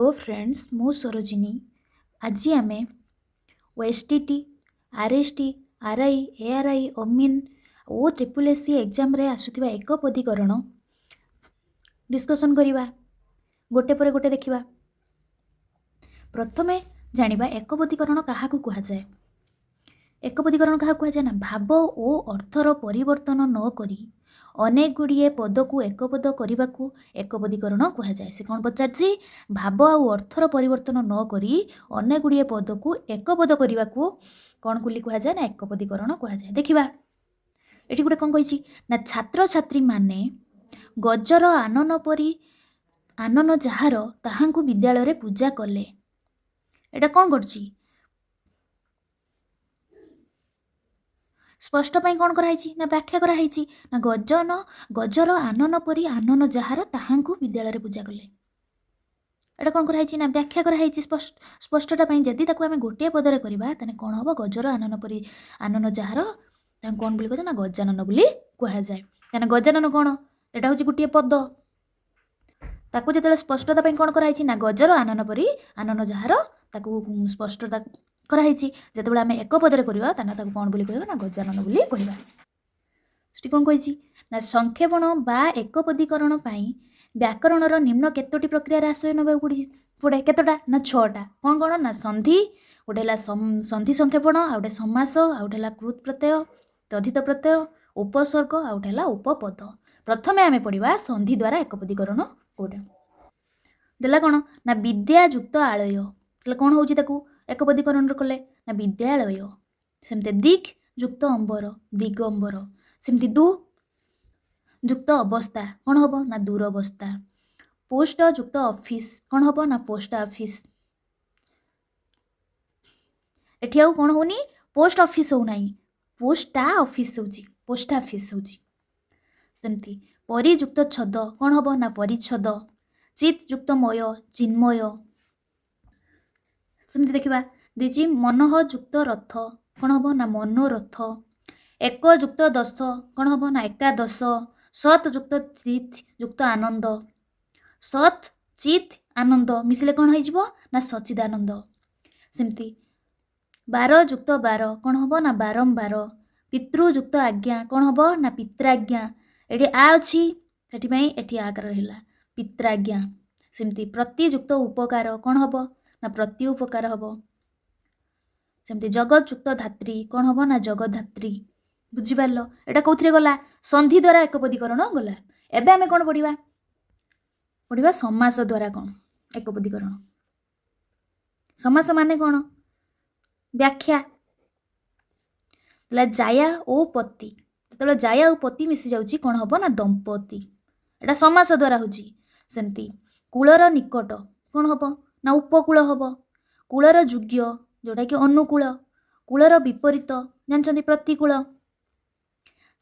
Hello friends, मु सरोजिनी। आज आम ओएसटीटी, आरएसटी, आरआई, एआरआई, अमीन ओ ट्रिपल एससी एग्जाम रे आसुथिबा एकपदीकरण डिस्कशन करिबा। गोटे पर गोटे देखिबा। प्रथमे जानिबा एकपदीकरण काहाकू कुहा जाय। एकपदीकरण काहा कुहा जाय ना, भाव ओ अर्थर परिवर्तन न करी अनेक गुड़िए पद को एकपद करने को एकपदीकरण कहा जाए। से कौन पचार भाव आ अर्थर परिवर्तन न करी अनेक गुड़िए पद को एकपद करने को कौन कुली कहा जाए ना, एकपदीकरण कहा जाए। देखिबा एठी गोटे कौन कही ना, छात्र छात्री माने गजर आनन परी आनन जार ताहांकु विद्यालय रे पूजा कले। एटा कौन करछि स्पष्ट पाई कौन कराई ना, व्याख्या कराई ना, गजर आनन परी आनन जार ताहांकु विद्यालय रे पूजा कले। एटा कौन कराई ना, व्याख्या कराई स्पष्टता पाई। जदि ताकू आमे गोटे पदरे करबा तने कौन हबो, गजर आनन परी आनन जार तां कौन बोली कहते ना, गजानन बोली कहा जाए। तने गजानन कौन, एटा होची गोटे पद। ताकू जतले स्पष्टता पाई कौन कराई ना, गजर आनन परी आनन जार ताकू स्पष्टता कराई। जतबेले आमे एक पदरे करबा ताना ताकू कौन बोली कहबा ना, गजानन बोली कहबा। सेठी कौन कहिछि ना, संक्षेपण बा एकपदीकरण पाई व्याकरणर निम्न केतोटी प्रक्रिया आश्रय नबाक पड़े। केतोटा ना, 6टा। कौन कौन ना, संधि, गोटे हला संधि संक्षेपण, आ गोटे समास, आ गोटे हला कृत प्रत्यय, तद्धित प्रत्यय, उपसर्ग, आ गोटे हला उपपद। प्रथमे आमे पढ़िबा संधि द्वारा एकपदीकरण कोटा देला कौन ना, विद्या युक्त आलय। तले कौन होउछि ताकू एकपदीकरण कले ना, विद्यालय। सेमते दिक् युक्त अंबर, दिगंबर। सेमती दु युक्त अवस्था कौन हबो ना, दूर अवस्था। पोस्ट युक्त ऑफिस कौन हबो ना, पोस्ट ऑफिस। एठी आउ कौन होनी, पोस्ट ऑफिस हो नाही, पोस्टा ऑफिस होउछि, पोस्ट ऑफिस होउछि। सेमती परि युक्त छद कौन हबो ना, परिच्छद। चित युक्त मय, चिन्मय। सेमती देखिबा दिछि मनोह युक्त रथ कौन हबो ना, मनोरथ। एक युक्त 10 कौन हबो ना, एकादश। सत युक्त चित युक्त आनंद। सत चित आनंद मिसिले कौन हो जिवो ना, सचिदानंद। सेमती 12 युक्त 12 कौन हबो ना, बारंबार। पितृ युक्त आज्ञा कौन हबो ना, पित्राज्ञा। एठी आ अछि सेठी पई एठी आकार रहिला, पित्राज्ञा। सेमती प्रति युक्त उपकार कौन हबो ना, प्रति उपकार हबो। सेमती जगत युक्त धात्री कौन हबो ना, जगधात्री। बुझी पारलो एटा कोथिरे गला, संधि द्वारा एकपदीकरण गला। एबे आमे कोन पढ़िबा समास द्वारा कौन एकपदीकरण। समास माने कौन, व्याख्या। जाया ओ पति, जतले जाया ओ पति मिसी जाउची कौन हबो ना, दंपति। एटा समास द्वारा होची। सेमती कूलर निकट कौन हबो ना, उपकूल हबो। कूलर योग्य जोटा कि अनुकूल। कूलर विपरीत जानचंदी, प्रतिकूल।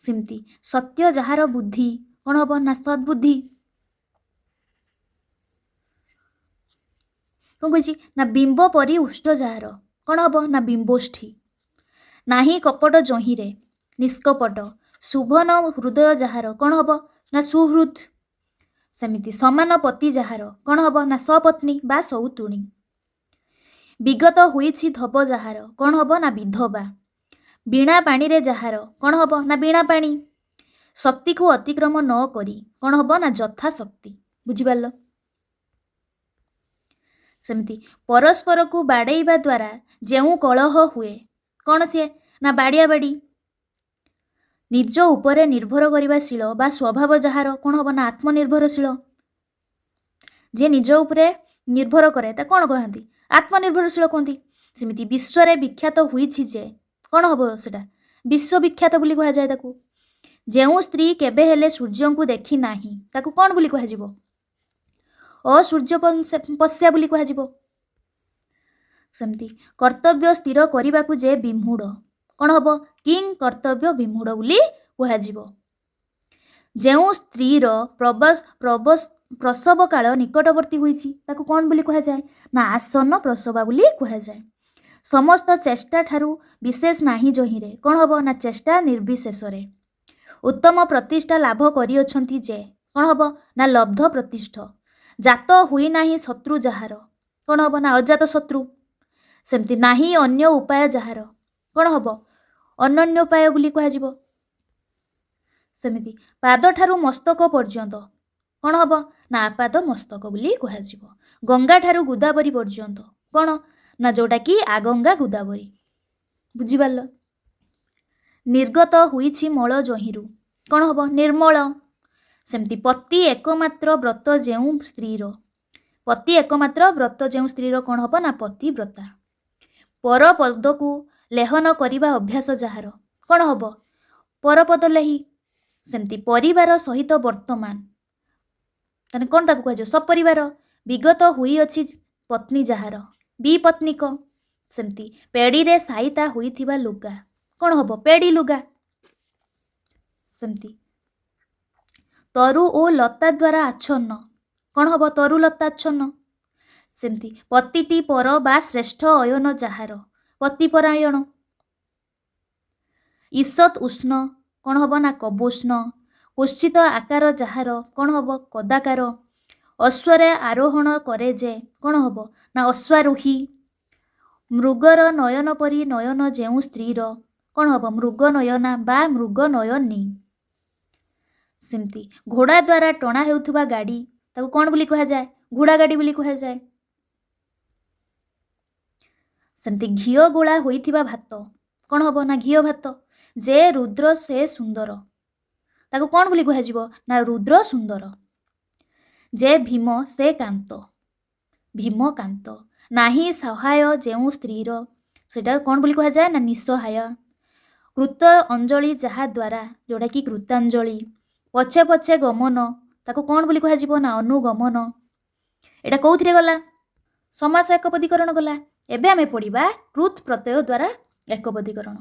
सेमती सत्य जहार बुद्धि कौन हबो ना, सद्बुद्धि। कौन कहिछि ना, बिंब परि उष्ट जहार कौन हबो ना, बिंबोष्ठी। नाही कपट जहिरे, निष्कपट। शुभन हृदय जहार कौन हबो ना, सुहृद। सेमिति समान पति जहार कौन हबो ना, सपत्नी बा सौतुणी। विगत होइछि धब जहार कौन हबो ना, विधवा। बीणा पानी रे जहार कौन हबो ना, बीणा पानी। शक्ति को अतिक्रम न करी कौन हबो ना, जथा शक्ति। बुझी पारलो। सेमती परस्पर को बाड़ेइबा द्वारा जेउ कलह हुए कौन से ना, बाड़िया बाड़ी। निज उपरे निर्भर करिबा शील बा स्वभाव जहार कौन हबो ना, आत्मनिर्भरशील। जे निज उपरे निर्भर करे ता कौन कहंती, आत्मनिर्भरशील कहंती। सेमिति विश्वरे विख्यात होइछि जे कौन हबो सेटा, विश्वविख्यात बोली कहा जाय ताकू। जेउ स्त्री केबे हेले सूर्य को देखि नाही ताकू कौन बोली कहा जिवो, असूर्य पश्या बोली कहा जिवो। सेमती कर्तव्य स्थिर करिबाकू जे विमूढ़ कौन हबो, किंग कर्तव्य विमूढ़ बोली कहा जिवो। जेउ स्त्रीर प्रसव काल निकटवर्ती होइछि ताकू कौन बोली कहा जाय ना, आसन्न प्रसवा बोली कहा जाय। समस्त चेष्टा ठारू विशेष नाही जहिरे कौन हबो ना, चेष्टा निर्विशेष रे। उत्तम प्रतिष्ठा लाभ करिअछंती जे कौन हबो ना, लब्ध प्रतिष्ठ। ଜାତ ହୁଏ ନାହିଁ ଶତ୍ରୁ ଯାହାର, କ'ଣ ହବ ନା ଅଜାତ ଶତ୍ରୁ। ସେମିତି ନାହିଁ ଅନ୍ୟ ଉପାୟ ଯାହାର, କ'ଣ ହବ ଅନନ୍ୟ ଉପାୟ ବୋଲି କୁହାଯିବ। ସେମିତି ପାଦଠାରୁ ମସ୍ତକ ପର୍ଯ୍ୟନ୍ତ, କ'ଣ ହବ ନା ଆପାଦ ମସ୍ତକ ବୋଲି କୁହାଯିବ। ଗଙ୍ଗାଠାରୁ ଗୋଦାବରୀ ପର୍ଯ୍ୟନ୍ତ, କ'ଣ ନା ଯେଉଁଟାକି ଆଗଙ୍ଗା ଗୋଦାବରୀ। ବୁଝିପାରିଲ? ନିର୍ଗତ ହୋଇଛି ମଳ ଜହିଁରୁ, କ'ଣ ହବ ନିର୍ମଳ। ସେମିତି ପତି ଏକମାତ୍ର ବ୍ରତ ଯେଉଁ ସ୍ତ୍ରୀର, ପତି ଏକମାତ୍ର ବ୍ରତ ଯେଉଁ ସ୍ତ୍ରୀର କ'ଣ ହବ ନା ପତିବ୍ରତା। ପରପଦକୁ ଲେହନ କରିବା ଅଭ୍ୟାସ ଯାହାର, କ'ଣ ହବ ପରପଦ ଲେହି। ସେମିତି ପରିବାର ସହିତ ବର୍ତ୍ତମାନ, ତାହେଲେ କ'ଣ ତାକୁ କୁହାଯିବ ସପରିବାର। ବିଗତ ହୋଇଅଛି ପତ୍ନୀ ଯାହାର, ବିପତ୍ନୀକ। ସେମିତି ପେଡ଼ିରେ ସାଇତା ହୋଇଥିବା ଲୁଗା, କ'ଣ ହବ ପେଡ଼ି ଲୁଗା। ସେମିତି ତରୁ ଓ ଲତା ଦ୍ୱାରା ଆଚ୍ଛନ୍ନ, କ'ଣ ହବ ତରୁ ଲତା ଆଚ୍ଛନ୍ନ। ସେମିତି ପତିଟି ପର ବା ଶ୍ରେଷ୍ଠ ଅୟନ ଯାହାର, ପତିପରାୟଣ। ଈଷତ୍ ଉଷ୍ଣ, କ'ଣ ହବ ନା କବୋଷ୍ଣ। କୁଶ୍ଚିତ ଆକାର ଯାହାର, କ'ଣ ହବ କଦାକାର। ଅଶ୍ୱରେ ଆରୋହଣ କରେ ଯେ, କ'ଣ ହବ ନା ଅଶ୍ୱାରୋହୀ। ମୃଗର ନୟନ ପରି ନୟନ ଯେଉଁ ସ୍ତ୍ରୀର, କ'ଣ ହବ ମୃଗ ନୟନା ବା ମୃଗ ନୟନୀ। ସେମିତି ଘୋଡ଼ା ଦ୍ୱାରା ଟଣା ହେଉଥିବା ଗାଡ଼ି, ତାକୁ କ'ଣ ବୋଲି କୁହାଯାଏ ଘୋଡ଼ା ଗାଡ଼ି ବୋଲି କୁହାଯାଏ। ସେମିତି ଘିଅ ଗୋଳା ହୋଇଥିବା ଭାତ, କ'ଣ ହବ ନା ଘିଅ ଭାତ। ଯେ ରୁଦ୍ର ସେ ସୁନ୍ଦର, ତାକୁ କ'ଣ ବୋଲି କୁହାଯିବ ନା ରୁଦ୍ର ସୁନ୍ଦର। ଯେ ଭୀମ ସେ କାନ୍ତ, ଭୀମ କାନ୍ତ। ନାହିଁ ସହାୟ ଯେଉଁ ସ୍ତ୍ରୀର, ସେଟା କ'ଣ ବୋଲି କୁହାଯାଏ ନା ନିଃସହାୟ। କୃତ ଅଞ୍ଜଳି ଯାହା ଦ୍ୱାରା, ଯେଉଁଟାକି କୃତାଞ୍ଜଳି। ପଛେ ପଛେ ଗମନ, ତାକୁ କ'ଣ ବୋଲି କୁହାଯିବ ନା ଅନୁଗମନ। ଏଇଟା କେଉଁଥିରେ ଗଲା ସମାସ ଏକପଦୀକରଣ ଗଲା। ଏବେ ଆମେ ପଢ଼ିବା କୃତ୍ ପ୍ରତ୍ୟୟ ଦ୍ୱାରା ଏକପଦୀକରଣ।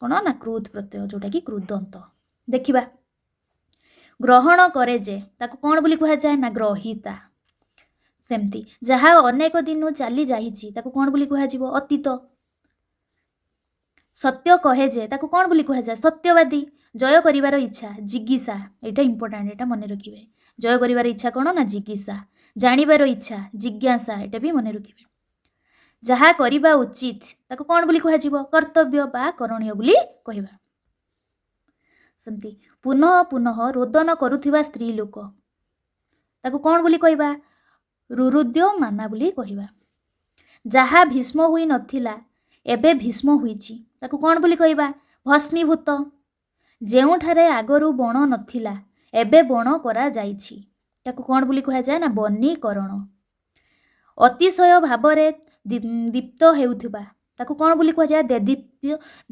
କ'ଣ ନା କୃତ୍ ପ୍ରତ୍ୟୟ, ଯେଉଁଟାକି କୃଦନ୍ତ। ଦେଖିବା ଗ୍ରହଣ କରେ ଯେ, ତାକୁ କ'ଣ ବୋଲି କୁହାଯାଏ ନା ଗ୍ରହିତା। ସେମିତି ଯାହା ଅନେକ ଦିନୁ ଚାଲି ଯାଇଛି, ତାକୁ କ'ଣ ବୋଲି କୁହାଯିବ ଅତୀତ। ସତ୍ୟ କହେ ଯେ, ତାକୁ କ'ଣ ବୋଲି କୁହାଯାଏ ସତ୍ୟବାଦୀ। ଜୟ କରିବାର ଇଚ୍ଛା ଜିଗୀଷା, ଏଇଟା ଇମ୍ପୋର୍ଟାଣ୍ଟ, ଏଇଟା ମନେ ରଖିବେ। ଜୟ କରିବାର ଇଚ୍ଛା କ'ଣ ନା ଜିଗୀଷା। ଜାଣିବାର ଇଚ୍ଛା ଜିଜ୍ଞାସା, ଏଇଟା ବି ମନେ ରଖିବେ। ଯାହା କରିବା ଉଚିତ, ତାକୁ କ'ଣ ବୋଲି କୁହାଯିବ କର୍ତ୍ତବ୍ୟ ବା କରଣୀୟ ବୋଲି କହିବା। ସେମିତି ପୁନଃ ପୁନଃ ରୋଦନ କରୁଥିବା ସ୍ତ୍ରୀ ଲୋକ, ତାକୁ କ'ଣ ବୋଲି କହିବା ରୁରୁଦ୍ୟମାନା ବୋଲି କହିବା। ଯାହା ଭୀଷ୍ମ ହୋଇ ନଥିଲା ଏବେ ଭୀଷ୍ମ ହୋଇଛି, ତାକୁ କ'ଣ ବୋଲି କହିବା ଭସ୍ମୀଭୂତ। ଯେଉଁଠାରେ ଆଗରୁ ବଣ ନଥିଲା ଏବେ ବଣ କରାଯାଇଛି, ତାକୁ କ'ଣ ବୋଲି କୁହାଯାଏ ନା ବନୀକରଣ। ଅତିଶୟ ଭାବରେ ଦୀପ୍ତ ହେଉଥିବା, ତାକୁ କ'ଣ ବୋଲି କୁହାଯାଏ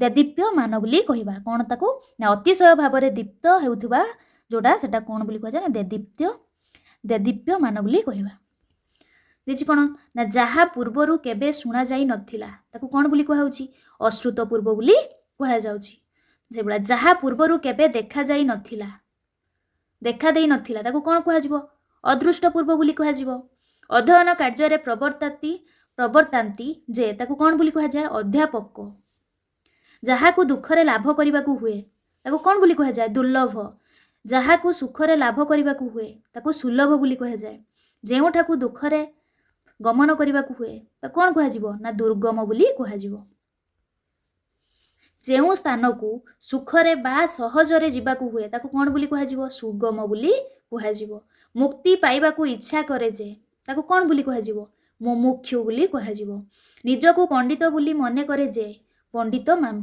ଦେଦୀପ୍ୟମାନ ବୋଲି କହିବା। କ'ଣ ତାକୁ ନା ଅତିଶୟ ଭାବରେ ଦୀପ୍ତ ହେଉଥିବା ଯେଉଁଟା, ସେଟା କ'ଣ ବୋଲି କୁହାଯାଏ ନା ଦେଦୀପ୍ୟମାନ ବୋଲି କହିବା। ଦେଇଛି କ'ଣ ନା ଯାହା ପୂର୍ବରୁ କେବେ ଶୁଣାଯାଇ ନଥିଲା, ତାକୁ କ'ଣ ବୋଲି କୁହାଯାଉଛି ଅଶ୍ରୁତ ପୂର୍ବ ବୋଲି କୁହାଯାଉଛି। ସେଭଳିଆ ଯାହା ପୂର୍ବରୁ କେବେ ଦେଖାଯାଇ ନଥିଲା, ଦେଖାଦେଇ ନଥିଲା, ତାକୁ କ'ଣ କୁହାଯିବ ଅଦୃଷ୍ଟ ପୂର୍ବ ବୋଲି କୁହାଯିବ। ଅଧ୍ୟୟନ କାର୍ଯ୍ୟରେ ପ୍ରବର୍ତ୍ତାନ୍ତି ଯେ, ତାକୁ କ'ଣ ବୋଲି କୁହାଯାଏ ଅଧ୍ୟାପକ। ଯାହାକୁ ଦୁଃଖରେ ଲାଭ କରିବାକୁ ହୁଏ, ତାକୁ କ'ଣ ବୋଲି କୁହାଯାଏ ଦୁର୍ଲଭ। ଯାହାକୁ ସୁଖରେ ଲାଭ କରିବାକୁ ହୁଏ, ତାକୁ ସୁଲଭ ବୋଲି କୁହାଯାଏ। ଯେଉଁଠାକୁ ଦୁଃଖରେ ଗମନ କରିବାକୁ ହୁଏ, ତାକୁ କ'ଣ କୁହାଯିବ ନା ଦୁର୍ଗମ ବୋଲି କୁହାଯିବ। ଯେଉଁ ସ୍ଥାନକୁ ସୁଖରେ ବା ସହଜରେ ଯିବାକୁ ହୁଏ, ତାକୁ କ'ଣ ବୋଲି କୁହାଯିବ ସୁଗମ ବୋଲି କୁହାଯିବ। ମୁକ୍ତି ପାଇବାକୁ ଇଚ୍ଛା କରେ ଯେ, ତାକୁ କ'ଣ ବୋଲି କୁହାଯିବ ମୁମୁକ୍ଷୁ ବୋଲି କୁହାଯିବ। ନିଜକୁ ପଣ୍ଡିତ ବୋଲି ମନେ କରେ ଯେ, ପଣ୍ଡିତମନ୍ୟ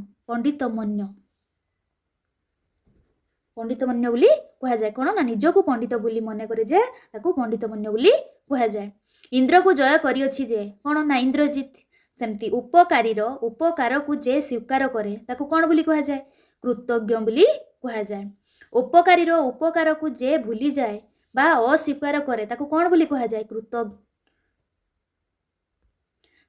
ବୋଲି କୁହାଯାଏ। କ'ଣ ନା ନିଜକୁ ପଣ୍ଡିତ ବୋଲି ମନେ କରେ ଯେ, ତାକୁ ପଣ୍ଡିତମନ୍ୟ ବୋଲି କୁହାଯାଏ। ଇନ୍ଦ୍ରକୁ ଜୟ କରିଅଛି ଯେ, କ'ଣ ନା ଇନ୍ଦ୍ରଜିତ। ସେମିତି ଉପକାରୀର ଉପକାରକୁ ଯେ ସ୍ୱୀକାର କରେ, ତାକୁ କ'ଣ ବୋଲି କୁହାଯାଏ କୃତଜ୍ଞ ବୋଲି କୁହାଯାଏ। ଉପକାରୀର ଉପକାରକୁ ଯେ ଭୁଲିଯାଏ ବା ଅସ୍ୱୀକାର କରେ, ତାକୁ କ'ଣ ବୋଲି କୁହାଯାଏ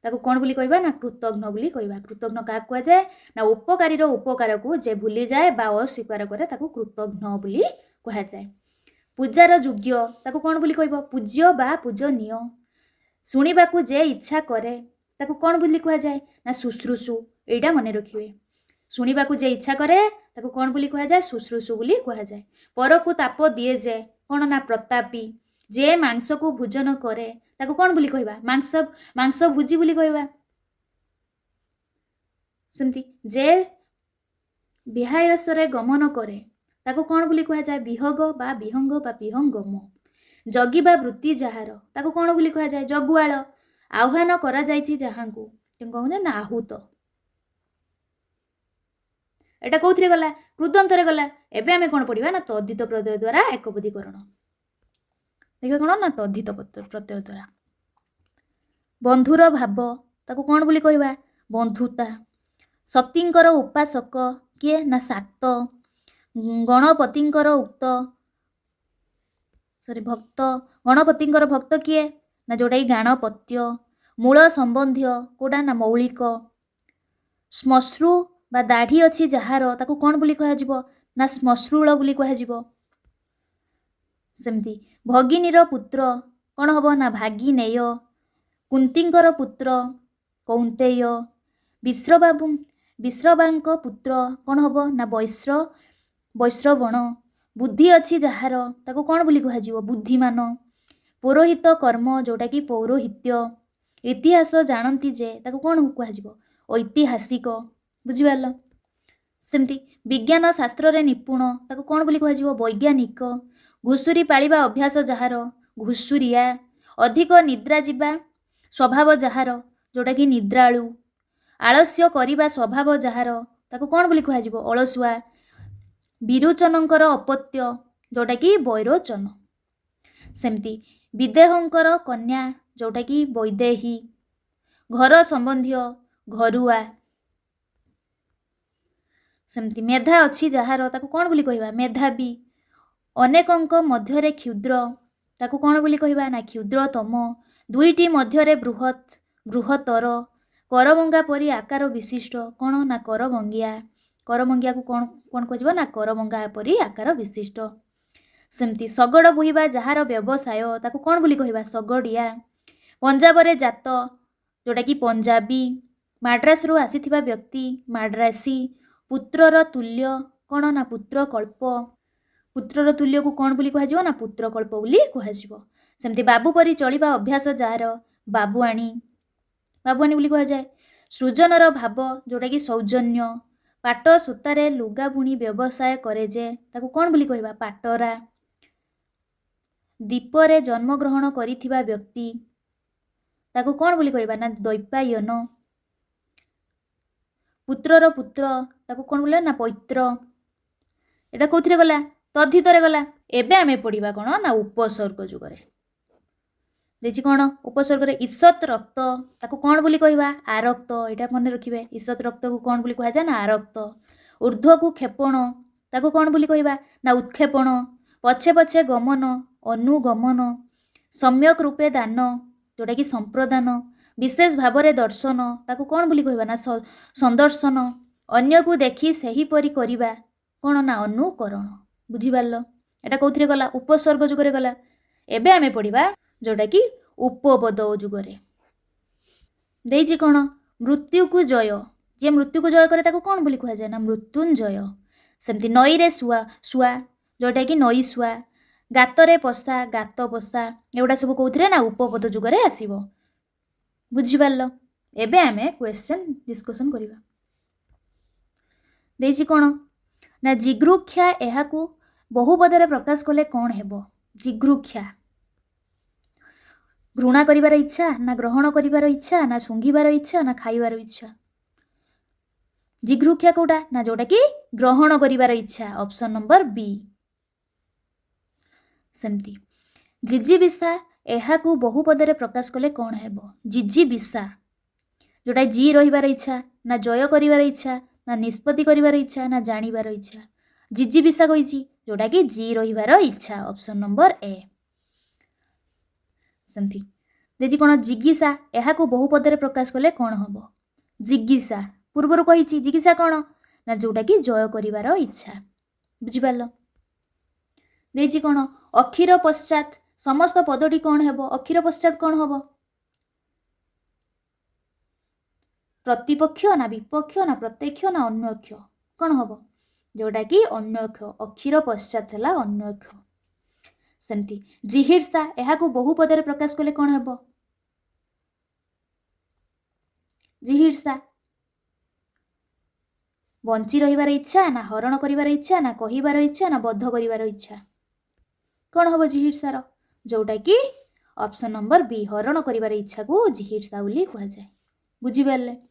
ତାକୁ କ'ଣ ବୋଲି କହିବା ନା କୃତଘ୍ନ ବୋଲି କହିବା। କୃତଘ୍ନ କାହାକୁ କୁହାଯାଏ ନା ଉପକାରୀର ଉପକାରକୁ ଯେ ଭୁଲିଯାଏ ବା ଅସ୍ୱୀକାର କରେ, ତାକୁ କୃତଘ୍ନ ବୋଲି କୁହାଯାଏ। ପୂଜାର ଯୋଗ୍ୟ, ତାକୁ କ'ଣ ବୋଲି କହିବ ପୂଜ୍ୟ ବା ପୂଜନୀୟ। ଶୁଣିବାକୁ ଯେ ଇଚ୍ଛା କରେ, ତାକୁ କ'ଣ ବୋଲି କୁହାଯାଏ ନା ଶୁଶ୍ରୂଷୁ। ଏଇଟା ମନେ ରଖିବେ, ଶୁଣିବାକୁ ଯେ ଇଚ୍ଛା କରେ, ତାକୁ କ'ଣ ବୋଲି କୁହାଯାଏ ଶୁଶ୍ରୂଷୁ ବୋଲି କୁହାଯାଏ। ପରକୁ ତାପ ଦିଏ ଯେ, କ'ଣ ନା ପ୍ରତାପୀ। जे मांस को भोजन करे ताको कौन बोली कहवा मांस भोजी बोली कहवा सेमती जे विहायसरे गमन करे ताको कौन बोली कह जाए विहग बा विहंग बा विहंगम जगिबा वृत्ति जहार ताको कौन बोली कह जाए जगुआल आह्वान करा जायछि जहांकु कहूँ ना आहुत एटा कौथिरे गला कृदंतरे गला एबे आमे कौन पढ़िबा ना तद्धित प्रत्यय द्वारा एकपदीकरण देखिए कौन ना तद्धित प्रत्यय द्वारा बंधुर भाव ताको कौन बोली कहवा बंधुता शक्तिंकर उपासक किए ना शाक्त गणपतिंकर उक्त सॉरी भक्त गणपतिंकर भक्त किए ना जोटा गाणपत्य मूल संबंधी कोडा ना मौलिक श्मश्रु बा दाढ़ी अच्छी जार ताको कौन बोली कह ना श्मश्रुल बोली कह सेमती भगिनीर पुत्र कौन हम ना भागिनेय कुंतींकर पुत्र कौंतेय विश्रवांक पुत्र कौन हम ना वैश्रवण बुद्धि अच्छी जार ताको कौन बोली कह बुद्धिमान पौरोहित कर्म जोटा कि पौरोहित्य इतिहास जानती जे ताको कौन कह ऐतिहासिक बुझिपार सेमती विज्ञान शास्त्र रे निपुण ताको कौन बोली कह वैज्ञानिक घुषुरी पालिबा अभ्यास जार घुषुरिया अधिक निद्रा जीवा स्वभाव जार जोटा कि निद्रालु आलस्य करिबा स्वभाव जार ताको कौन बोली कह अलसुआ विरोचनंकर अपत्य जोटा कि वैरोचन सेमती विदेहंकर कन्या जोटा कि वैदेही घर संबंधी घरुआ सेमती मेधा अच्छी जार ताको कौन बोली कहवा मेधावी अनेकंक मध्यरे क्षुद्र ताको कौन बोली कहवा ना क्षुद्रतम दुईटी मध्यरे बृहत बृहत्तर करभंगा परी आकार विशिष्ट कौन ना करभंगिया को कौन कौन कह ना करभंगा परी आकार विशिष्ट सेमती शगड़ बोहिबा जार व्यवसाय ताको कौन बोली कहवा शगड़िया पंजाब रे जात जोटा कि पंजाबी माड्रास रु आसीथिबा व्यक्ति माड्रासी पुत्रर तुल्य कौन ना पुत्र कल्प पुत्रर तुल्य को कौन बोली कह ना पुत्र कल्प बोली कह सेमती बाबू परी चलिबा अभ्यास जार बाबुआणी बोली कह जाए सृजनर भाव जोटा कि सौजन्य पाट सूतारे लुगा बुणी व्यवसाय करे जे ताको कौन बोली कहवा पाटरा दीपरे जन्मग्रहण करिथिबा व्यक्ति ताको कौन बोली कहवा ना दैपायन पुत्रर पुत्र ताको कौन बोले ना पैत्र एटा कौथिरे गला तद्धितरे गला एबे आमे पढ़िबा कौन ना उपसर्ग जुगरे देखि कौन उपसर्ग रे ईषत रक्त ताको कौन बोली कहवा आरक्त एटा मन रखिबे ईषत रक्त को कौन बोली कह जाए ना आरक्त ऊर्ध्व को क्षेपण ताको कौन बोली कहवा ना उत्क्षेपण पछे पछे गमन अनुगमन सम्यक रूपे दान जोटा कि संप्रदान विशेष भावरे दर्शन ताको कौन बोली कहवा ना संदर्शन अन्य को देखी सही परी करिबा कौन ना अनुकरण बुझिपारल एटा कौथिरे गला उपसर्ग जुगरे गला एबे आमे पढ़िबा जोटा कि उपपद जुगरे देइछि कौन मृत्यु को जय जे मृत्यु को जय करे ताको कौन बोली कह जाए ना मृत्युंजय सेमती नई रे सुआ सुआ जोटा कि नई सुआ गातरे पशा गात पशा एगुड़ा सब कौथिरे ना उपपद जुगरे आसीबो बुझिपारल एबे आमे क्वेश्चन डिस्कशन करिबा देइछि कौन ना जिगृक्षा एहाकू बहुपदरे प्रकाश कले कौन हेबो जिगृक्षा घृणा करिवार इच्छा ना ग्रहण करिवार इच्छा ना शुंघिबार इच्छा ना खाइबार इच्छा जिगृक्षा कोटा ना जोटा कि ग्रहण करिवार इच्छा ऑप्शन नंबर बी सेमती जिजीविषा एहाकू बहुपदरे प्रकाश कले कौन हेबो जिजीविषा जोटा जी रहिबार इच्छा ना जय करिवार इच्छा ना निष्पत्ति करिवार इच्छा ना जानिबार इच्छा जिजीविषा कहिछि जोटा कि जी रहिबार इच्छा ऑप्शन नंबर ए सेमती देखि कौन जिज्ञासा एहाकू बहुपदरे प्रकाश कले कौन हम जिज्ञासा पूर्वर कही जिज्ञासा कौन ना जोटा कि जय करिवार इच्छा बुझिपारल देखि कौन अक्षीर पश्चात समस्त पदटी कौन हेबो अक्षीर पश्चात कौन हम प्रतिपक्ष ना विपक्ष ना प्रत्यक्ष ना अन्यक्ष कौन हम जोटा कि अन्यक्ष अक्षीर पश्चात है अन्यक्ष ସେମିତି ଜିହିର୍ଷା ଏହାକୁ ବହୁ ପଦରେ ପ୍ରକାଶ କଲେ କ'ଣ ହେବ? ଜିହିର୍ଷା ବଞ୍ଚି ରହିବାର ଇଚ୍ଛା, ନା ହରଣ କରିବାର ଇଚ୍ଛା, ନା କହିବାର ଇଚ୍ଛା, ନା ବଦ୍ଧ କରିବାର ଇଚ୍ଛା? କ'ଣ ହେବ ଜିହିର୍ଷାର? ଯୋଉଟାକି ଅପସନ୍ ନମ୍ବର ବି, ହରଣ କରିବାର ଇଚ୍ଛାକୁ ଜିହିର୍ଷା ବୋଲି କୁହାଯାଏ। ବୁଝିପାରିଲେ?